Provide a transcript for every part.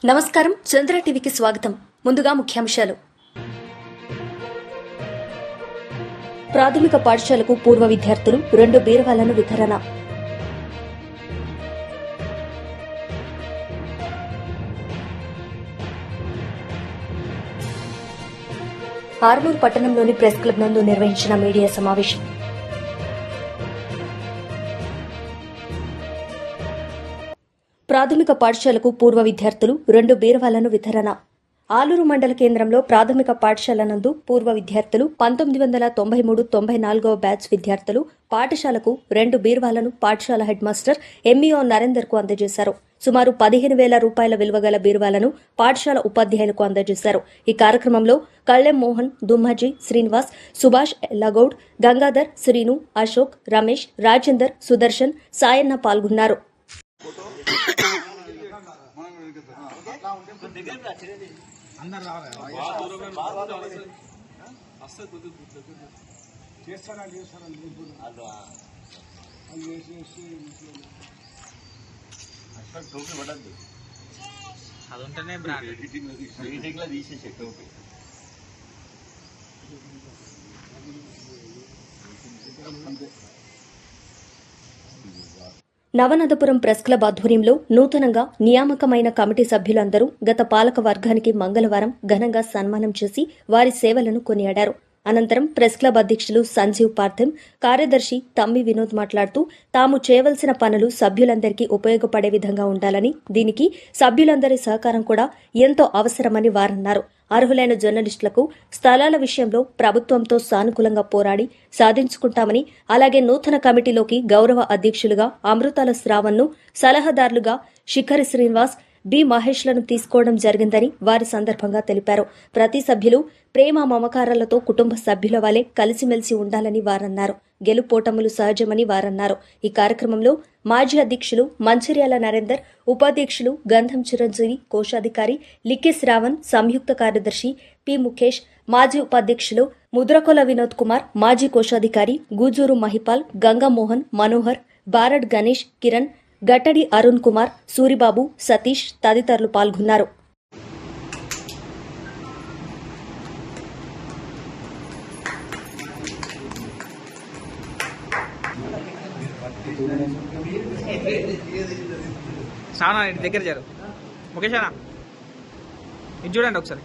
నమస్కారం, చంద్ర టీవీకి స్వాగతం. ముందుగా ముఖ్యాంశాలు. ప్రాథమిక పాఠశాలకు పూర్వ విద్యార్థులు 2 బీరువాలను వితరణ. ఆర్మూర్ పట్టణంలోని ప్రెస్ క్లబ్ నందు నిర్వహించిన మీడియా సమావేశం. ప్రాథమిక పాఠశాలకు పూర్వ విద్యార్థులు 2 బీరువాలను వితరణ. ఆలూరు మండల కేంద్రంలో ప్రాథమిక పాఠశాల నందు పూర్వ విద్యార్థులు 1993-94వ బ్యాచ్ విద్యార్థులు పాఠశాలకు 2 బీరువాలను పాఠశాల హెడ్ మాస్టర్ ఎంఈఓ నరేందర్ కు అందజేశారు. సుమారు 15,000 రూపాయల విలువగల బీరువాలను పాఠశాల ఉపాధ్యాయులకు అందజేశారు. ఈ కార్యక్రమంలో కళ్లెం మోహన్, దుమ్మాజీ, శ్రీనివాస్, సుభాష్, ఎల్లగౌడ్, గంగాధర్, శ్రీను, అశోక్, రమేష్, రాజేందర్, సుదర్శన్, సాయన్న పాల్గొన్నారు. అదుంటేనే తీసేసే టోపీ. నవనదపురం ప్రెస్ క్లబ్ ఆధ్వర్యంలో నూతనంగా నియామకమైన కమిటీ సభ్యులందరూ గత పాలక వర్గానికి మంగళవారం ఘనంగా సన్మానం చేసి వారి సేవలను కొనియాడారు. అనంతరం ప్రెస్ క్లబ్ అధ్యక్షులు సంజీవ్ పార్థిం, కార్యదర్శి తమ్మి వినోద్ మాట్లాడుతూ తాము చేయవలసిన పనులు సభ్యులందరికీ ఉపయోగపడే విధంగా ఉండాలని, దీనికి సభ్యులందరి సహకారం కూడా ఎంతో అవసరమని వారన్నారు. అర్హులైన జర్నలిస్టులకు స్థలాల విషయంలో ప్రభుత్వంతో సానుకూలంగా పోరాడి సాధించుకుంటామని, అలాగే నూతన కమిటీలోకి గౌరవ అధ్యక్షులుగా అమృతాల శ్రావణ్ను, సలహాదారులుగా శిఖరి శ్రీనివాస్, బి మహేష్లను తీసుకోవడం జరిగిందని వారి సందర్భంగా తెలిపారు. ప్రతి సభ్యులు ప్రేమ మమకారాలతో కుటుంబ సభ్యుల వలె కలిసిమెలిసి ఉండాలని వారన్నారు. గెలుపోటములు సహజమని వారన్నారు. ఈ కార్యక్రమంలో మాజీ అధ్యక్షులు మంచిర్యాల నరేందర్, ఉపాధ్యక్షులు గంధం చిరంజీవి, కోశాధికారి లిక్కి శ్రావణ్, సంయుక్త కార్యదర్శి పి ముఖేష్, మాజీ ఉపాధ్యక్షులు ముద్రకొల వినోద్ కుమార్, మాజీ కోశాధికారి గూజూరు మహిపాల్, గంగామోహన్, మనోహర్, బారడ్ గణేష్, కిరణ్, గట్టడి అరుణ్ కుమార్, సూరిబాబు, సతీష్ తదితరులు పాల్గొన్నారు. సానా ఇంటి దగ్గర జరు ముఖేష్ అన్న ఇది చూడండి ఒకసారి.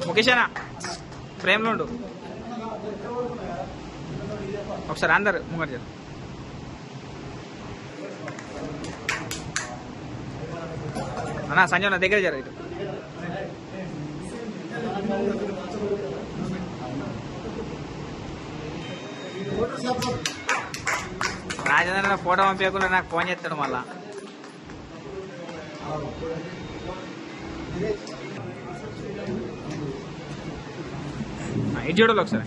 ముఖేష్ అన్న ఫ్రేమ్లో ఉండు ఒకసారి, అందరు ముంగట జరు. అన్న సంజయ్ నా దగ్గర జరు. ఇటు రాజేంద్ర ఫోటో పంపించకుండా నాకు ఫోన్ చేస్తాడు మళ్ళా. ఇది చూడాలి ఒకసారి.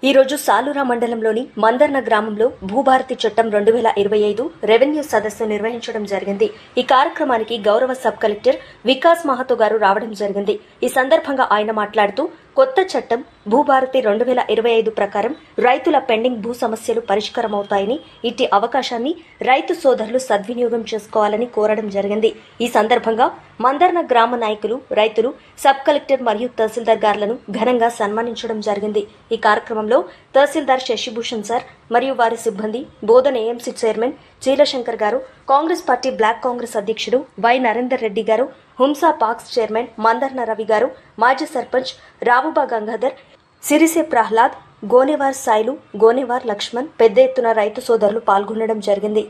ఈ రోజు సాలూరా మండలంలోని మందర్న గ్రామంలో భూభారతి చట్టం 2025 రెవెన్యూ సదస్సు నిర్వహించడం జరిగింది. ఈ కార్యక్రమానికి గౌరవ సబ్ కలెక్టర్ వికాస్ మహతో గారు రావడం జరిగింది. ఈ సందర్భంగా ఆయన మాట్లాడుతూ కొత్త చట్టం భూభారతి 2025 ప్రకారం రైతుల పెండింగ్ భూ సమస్యలు పరిష్కారమవుతాయని, ఇట్టి అవకాశాన్ని రైతు సోదరులు సద్వినియోగం చేసుకోవాలని కోరడం జరిగింది. ఈ సందర్భంగా మందర్న గ్రామ నాయకులు, రైతులు, సబ్ కలెక్టర్ మరియు తహసీల్దార్ గారులను ఘనంగా సన్మానించడం జరిగింది. ఈ కార్యక్రమంలో తహసీల్దార్ శశిభూషణ్ సార్ మరియు వారి సిబ్బంది, బోధన ఏఎంసీ చైర్మన్ చీలశంకర్ గారు, కాంగ్రెస్ పార్టీ బ్లాక్ కాంగ్రెస్ అధ్యక్షుడు వై నరేందర్ రెడ్డి గారు, హుంసా పాక్స్ చైర్మన్ మందర్న రవి గారు, మాజీ సర్పంచ్ రావుబా గంగాధర్, సిరిసే ప్రహ్లాద్, గోనెవార్ సాయిలు, గోనెవార్ లక్ష్మణ్ పెద్ద ఎత్తున రైతు సోదరులు పాల్గొనడం జరిగింది.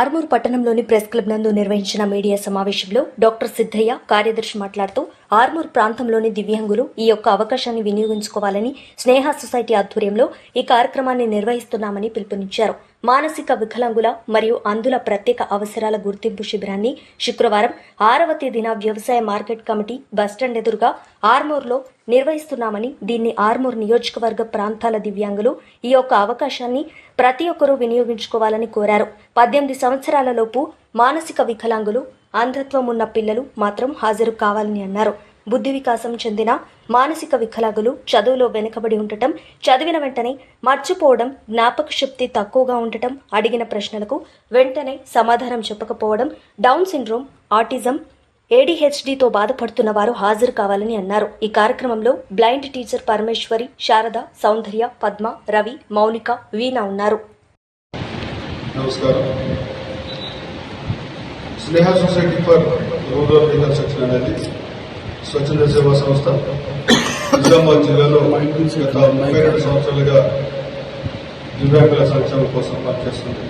ఆర్మూర్ పట్టణంలోని ప్రెస్ క్లబ్ నందు నిర్వహించిన మీడియా సమావేశంలో డాక్టర్ సిద్దయ్య కార్యదర్శి మాట్లాడుతూ ఆర్మూర్ ప్రాంతంలోని దివ్యాంగులు ఈ యొక్క అవకాశాన్ని వినియోగించుకోవాలని స్నేహ సొసైటీ ఆధ్వర్యంలో ఈ కార్యక్రమాన్ని నిర్వహిస్తున్నామని పిలుపునిచ్చారు. మానసిక వికలాంగుల మరియు అంధుల ప్రత్యేక అవసరాల గుర్తింపు శిబిరాన్ని శుక్రవారం 6వ తేదీన వ్యవసాయ మార్కెట్ కమిటీ బస్టాండ్ ఎదురుగా ఆర్మూర్లో నిర్వహిస్తున్నామని, దీన్ని ఆర్మూర్ నియోజకవర్గ ప్రాంతాల దివ్యాంగులు ఈ యొక్క అవకాశాన్ని ప్రతి ఒక్కరూ వినియోగించుకోవాలని కోరారు. 18 సంవత్సరాలలోపు మానసిక వికలాంగులు, అంధత్వం ఉన్న పిల్లలు మాత్రం హాజరు కావాలని అన్నారు. బుద్ధి వికాసం చెందిన మానసిక వికలాంగులు చదువులో వెనుకబడి ఉండటం, చదివిన వెంటనే మర్చిపోవడం, జ్ఞాపక శక్తి తక్కువగా ఉండటం, అడిగిన ప్రశ్నలకు వెంటనే సమాధానం చెప్పకపోవడం, డౌన్ సిండ్రోమ్, ఆటిజం, ADHDతో బాధపడుతున్న వారు హాజరు కావాలని అన్నారు. ఈ కార్యక్రమంలో బ్లైండ్ టీచర్ పరమేశ్వరి, శారద, సౌందర్య, పద్మ, రవి, మౌనిక, వీణ ఉన్నారు. నమస్కారం. స్నేహ సొసైటీ ఫర్ రూరల్ రీకన్స్ట్రక్షన్ అనేది స్వచ్ఛంద సేవా సంస్థ నిజామాబాద్ జిల్లాలో గత 32 సంవత్సరాలుగా దివ్యాంగుల సంక్షేమం కోసం పనిచేస్తుంది.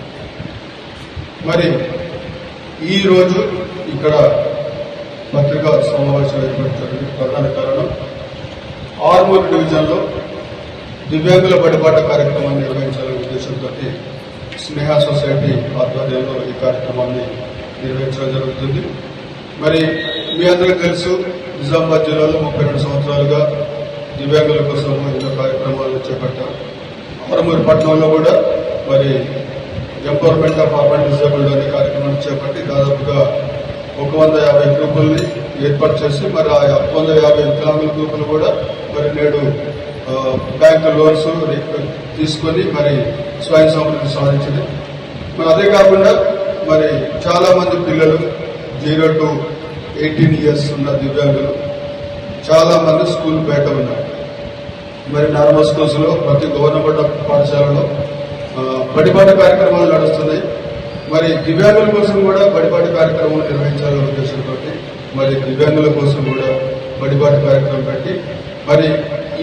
మరి ఈ రోజు ఇక్కడ పత్రికా సమావేశం ఏర్పడడానికి ప్రధాన కారణం ఆర్మూర్ డివిజన్లో దివ్యాంగుల బడిబాట కార్యక్రమాన్ని నిర్వహించాలనే ఉద్దేశంతో స్నేహ సొసైటీ ఆధ్వర్యంలో ఈ కార్యక్రమాన్ని నిర్వహించడం జరుగుతుంది. మరి మీ అందరికీ తెలుసు, నిజామాబాద్ జిల్లాలో 32 సంవత్సరాలుగా దివ్యాంగుల కోసం ఎన్నో కార్యక్రమాలు చేపట్టారు. ఆర్మూర్ పట్టణంలో కూడా మరి ఎంపవర్మెంట్ ఆఫ్ అర్బన్ డిజేబుల్డ్ అనే కార్యక్రమాన్ని చేపట్టి దాదాపుగా 150 గ్రూపుల్ని ఏర్పాటు చేసి మరి ఆ 150 వికలాంగుల గ్రూపులు కూడా మరి నేడు బ్యాంకు లోన్స్ తీసుకొని మరి స్వయం సమృద్ధి సాధించింది. మరి అదే కాకుండా మరి చాలా మంది పిల్లలు 0 to 18 years ఉన్న దివ్యాంగులు చాలా మంది స్కూల్ బయట ఉన్నారు. మరి నార్మల్ స్కూల్స్ లో ప్రతి గవర్నమెంట్ పాఠశాలలో బడిబాట కార్యక్రమాలు నడుస్తున్నాయి. మరి దివ్యాంగుల కోసం కూడా బడిబాట కార్యక్రమాలు నిర్వహించాలనే ఉద్దేశంతో మరి దివ్యాంగుల కోసం కూడా బడిబాట కార్యక్రమం పెట్టి మరి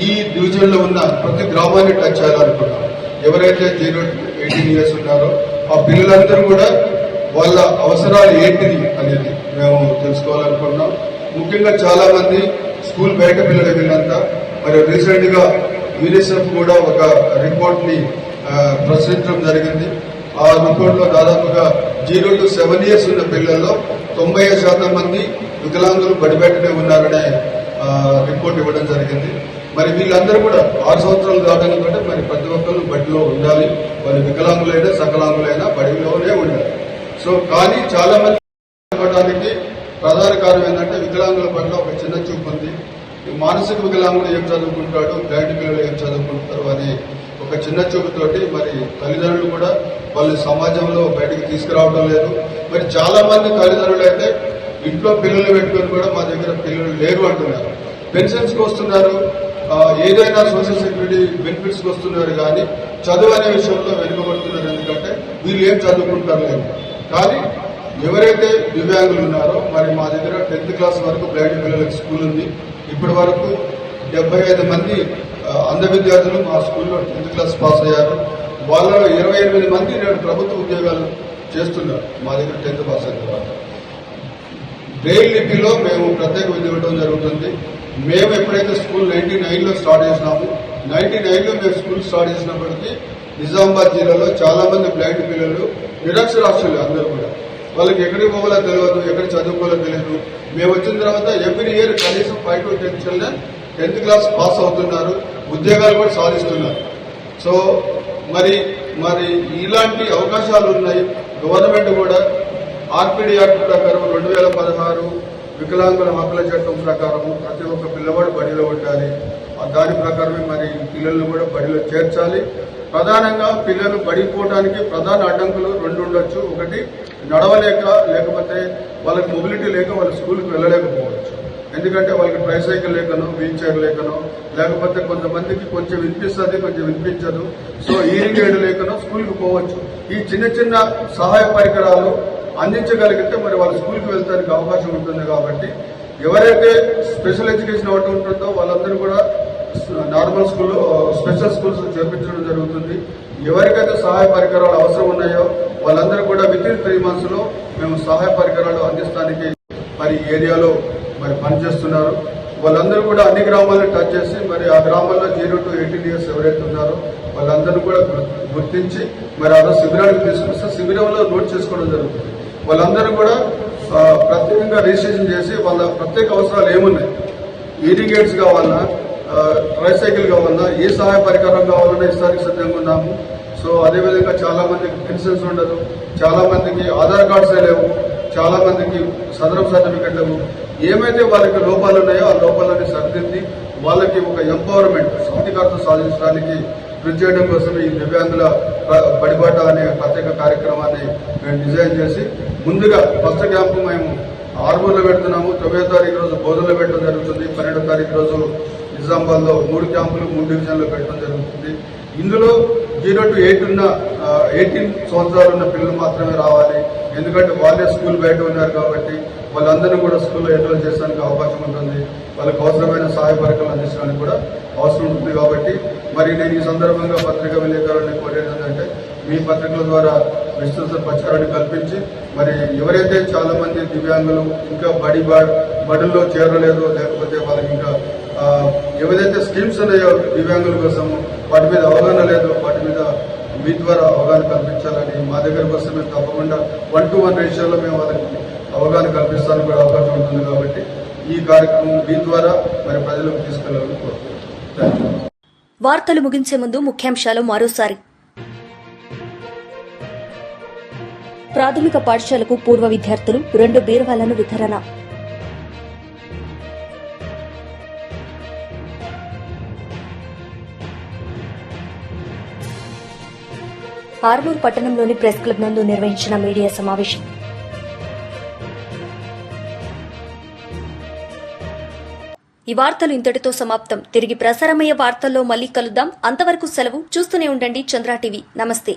ఈ డివిజన్ లో ఉన్న ప్రతి గ్రామాన్ని టచ్ చేయాలనుకున్నాం. ఎవరైతే 0 to 18 years ఉన్నారో ఆ పిల్లలందరూ కూడా వాళ్ళ అవసరాలు ఏంటిది అనేది మేము తెలుసుకోవాలనుకుంటున్నాం. ముఖ్యంగా చాలా మంది స్కూల్ బయట పిల్లలు వీళ్ళంతా మరి రీసెంట్ గా యూనిసెఫ్ కూడా ఒక రిపోర్ట్ ని ప్రచురించడం జరిగింది. ఆ రిపోర్ట్ లో దాదాపుగా 0 to 7 years ఉన్న పిల్లల్లో 90% మంది వికలాంగులు బడిబెట్టనే ఉన్నారనే రిపోర్ట్ ఇవ్వడం జరిగింది. మరి వీళ్ళందరూ కూడా 6 సంవత్సరాలు దాటాలంటే మరి ప్రతి ఒక్కరు బడిలో ఉండాలి. వాళ్ళు వికలాంగులైనా సకలాంగులైనా బడిలోనే ఉండాలి. సో కానీ చాలా మంది పడడానికి ప్రధాన కారణం ఏంటంటే వికలాంగుల పట్ల ఒక చిన్న చూపు ఉంది. మానసిక వికలాంగులు ఏం చదువుకుంటాడు, బ్లైండ్ పిల్లలు ఏం చదువుకుంటారు అనే ఒక చిన్న చూపుతోటి మరి తల్లిదండ్రులు కూడా వాళ్ళు సమాజంలో బయటకు తీసుకురావడం లేదు. మరి చాలా మంది తల్లిదండ్రులు అయితే ఇంట్లో పిల్లలు పెట్టుకుని కూడా మా దగ్గర పిల్లలు లేరు అంటున్నారు. పెన్షన్స్ కి వస్తున్నారు, ఏదైనా సోషల్ సెక్యూరిటీ బెనిఫిట్స్ కి వస్తున్నారు, కానీ చదువు అనే విషయంలో వెనుకబడుతున్నారు. ఎందుకంటే వీళ్ళు ఏం చదువుకుంటారు లేదు. కానీ ఎవరైతే దివ్యాంగులు ఉన్నారో మరి మా దగ్గర 10th క్లాస్ వరకు బ్లైండ్ పిల్లలకి స్కూల్ ఉంది. ఇప్పటి వరకు 75 మంది అంధ విద్యార్థులు మా స్కూల్లో 10th క్లాస్ పాస్ అయ్యారు. వాళ్ళలో 28 మంది నేడు ప్రభుత్వ ఉద్యోగాలు చేస్తున్నారు మా దగ్గర 10th పాస్ అయిన తర్వాత. బ్రెయిల్ లిపిలో మేము ప్రత్యేక విధి ఇవ్వడం జరుగుతుంది. మేము ఎప్పుడైతే స్కూల్ 99లో స్టార్ట్ చేసినాము, 99లో మేము స్కూల్ స్టార్ట్ చేసినప్పటికీ నిజామాబాద్ జిల్లాలో చాలా మంది బ్లైండ్ పిల్లలు నిరక్షరాస్యులు అందరూ కూడా. వాళ్ళకి ఎక్కడికి పోవాలో తెలియదు, ఎక్కడ చదువుకోవాలో తెలియదు. మేము వచ్చిన తర్వాత ఎవ్రీ ఇయర్ కనీసం 5 to 10 children 10th class pass అవుతున్నారు, ఉద్యోగాలు కూడా సాధిస్తున్నారు. సో మరి ఇలాంటి అవకాశాలు ఉన్నాయి. గవర్నమెంట్ కూడా ఆర్పిడి యాక్ట్ ప్రకారం 2016 వికలాంగుల హక్కుల చట్టం ప్రకారం ప్రతి ఒక్క పిల్లవాడు బడిలో ఉండాలి. దాని ప్రకారమే మరి పిల్లలను కూడా బడిలో చేర్చాలి. ప్రధానంగా పిల్లలు పడిపోవడానికి ప్రధాన అడ్డంకులు 2 ఉండొచ్చు. ఒకటి నడవలేక, లేకపోతే వాళ్ళకి మొబిలిటీ లేక వాళ్ళు స్కూల్కి వెళ్ళలేకపోవచ్చు. ఎందుకంటే వాళ్ళకి ట్రైసైకిల్ లేకనో, వీల్ చైర్ లేకనో, లేకపోతే కొంతమందికి కొంచెం వినిపిస్తుంది, కొంచెం వినిపించదు. సో హీరింగ్ ఎయిడ్ లేకనో స్కూల్కి పోవచ్చు. ఈ చిన్న చిన్న సహాయ పరికరాలు అందించగలిగితే మరి వాళ్ళు స్కూల్కి వెళ్తానికి అవకాశం ఉంటుంది. కాబట్టి ఎవరైతే స్పెషల్ ఎడ్యుకేషన్ ఒకటి ఉంటుందో వాళ్ళందరూ కూడా నార్మల్ స్కూల్లో స్పెషల్ స్కూల్స్ చేర్పించడం జరుగుతుంది. ఎవరికైతే సహాయ పరికరాలు అవసరం ఉన్నాయో వాళ్ళందరూ కూడా కూడా విత్ ఇన్ 3 months లో మేము సహాయ పరికరాలు అందిస్తానికి మరి ఈ ఏరియాలో మరి పనిచేస్తున్నారు. వాళ్ళందరూ కూడా అన్ని గ్రామాలను టచ్ చేసి మరి ఆ గ్రామాల్లో 0 to 18 years ఎవరైతే ఉన్నారో వాళ్ళందరూ కూడా గుర్తించి మరి ఆ శిబిరానికి తీసుకొస్తే శిబిరంలో నోట్ చేసుకోవడం జరుగుతుంది. వాళ్ళందరూ కూడా ప్రత్యేకంగా రిజిస్ట్రేషన్ చేసి వాళ్ళ ప్రత్యేక అవసరాలు ఏమున్నాయి, ఇరిగేట్స్ కావాలన్నా, ట్రైసైకిల్ కావాలన్నా, ఏ సహాయ పరికరం కావాలన్నా ఇస్తానికి సిద్ధంగా ఉన్నాము. సో అదేవిధంగా చాలా మందికి పెన్షన్స్ ఉండదు, చాలా మందికి ఆధార్ కార్డ్సే లేవు, చాలా మందికి సదరం సర్టిఫికెట్ లేవు. ఏమైతే వాళ్ళకి లోపాలు ఉన్నాయో ఆ లోపాలని సరిదిద్ది వాళ్ళకి ఒక ఎంపవర్మెంట్ సాధికారత సాధించడానికి కృషి చేయడం కోసం ఈ దివ్యాంగుల బడిబాట అనే ప్రత్యేక కార్యక్రమాన్ని మేము డిజైన్ చేసి ముందుగా ఫస్ట్ క్యాంపు మేము ఆర్మూర్లో పెడుతున్నాము. 9వ తారీఖు రోజు బోధనలో పెట్టడం జరుగుతుంది. 12వ తారీఖు రోజు నిజామాబాద్లో 3 క్యాంపులు 3 డివిజన్లో పెట్టడం జరుగుతుంది. ఇందులో 0 to 18 సంవత్సరాలు ఉన్న పిల్లలు మాత్రమే రావాలి. ఎందుకంటే వాళ్ళే స్కూల్ బయట ఉన్నారు కాబట్టి వాళ్ళందరినీ కూడా స్కూల్లో ఎన్రోల్ చేయడానికి అవకాశం ఉంటుంది. వాళ్ళకి అవసరమైన సహాయ పరికరాలు అందించడానికి కూడా అవసరం ఉంటుంది. కాబట్టి మరి నేను ఈ సందర్భంగా పత్రికా విలేకరులని కోరేది ఏంటంటే మీ పత్రికల ద్వారా విస్తృత ప్రచారాన్ని కల్పించి మరి ఎవరైతే చాలా మంది దివ్యాంగులు ఇంకా బడుల్లో చేరలేదు, లేకపోతే వాళ్ళకి ఇంకా ఏవైతే స్కీమ్స్ ఉన్నాయో దివ్యాంగుల కోసం వాటి మీద అవగాహన లేదు, వాటి మీద మీ ద్వారా అవగాహన కల్పించాలని మా దగ్గరకు వస్తే మేము తప్పకుండా 1-to-1 రేషియోలో మేము వాళ్ళకి అవగాహన కల్పిస్తానికి కూడా అవకాశం ఉంటుంది. కాబట్టి ఈ కార్యక్రమం మీ ద్వారా మరి ప్రజలకు తీసుకెళ్లాలని కోరుతున్నాను. వార్తలు ముగించే ముందు ముఖ్యాంశాలు మరోసారి. ప్రాథమిక పాఠశాలకు పూర్వ విద్యార్థులు 2 బీరువాలను వితరణ. ఆర్మూర్ పట్టణంలోని ప్రెస్ క్లబ్ నందు నిర్వహించిన మీడియా సమావేశం. ఈ వార్తలు ఇంతటితో సమాప్తం. తిరిగి ప్రసారమయ్యే వార్తల్లో మళ్లీ కలుద్దాం. అంతవరకు సెలవు. చూస్తూనే ఉండండి చంద్ర టీవీ. నమస్తే.